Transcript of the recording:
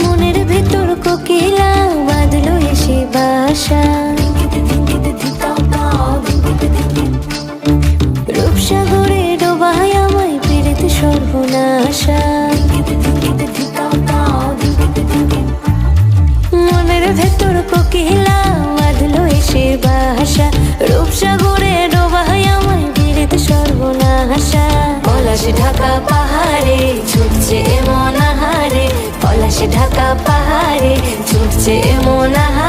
মনের ভেতর কোকিলা বাঁধলো এসে বাসা, রূপসাগরে ডোবায় আমায় পেরেতে সর্বনাশা। মনের ভেতর কোকিলা বাঁধলো এসে বাসা, রূপসাগরে ডোবায় আমায় পেরেতে সর্বনাশা। পলাশ ঢাকা পাহাড়ে ছুটছে এমন আহারে, পলাশ ঢাকা পাহাড়ে ছুটছে এমন আহারে।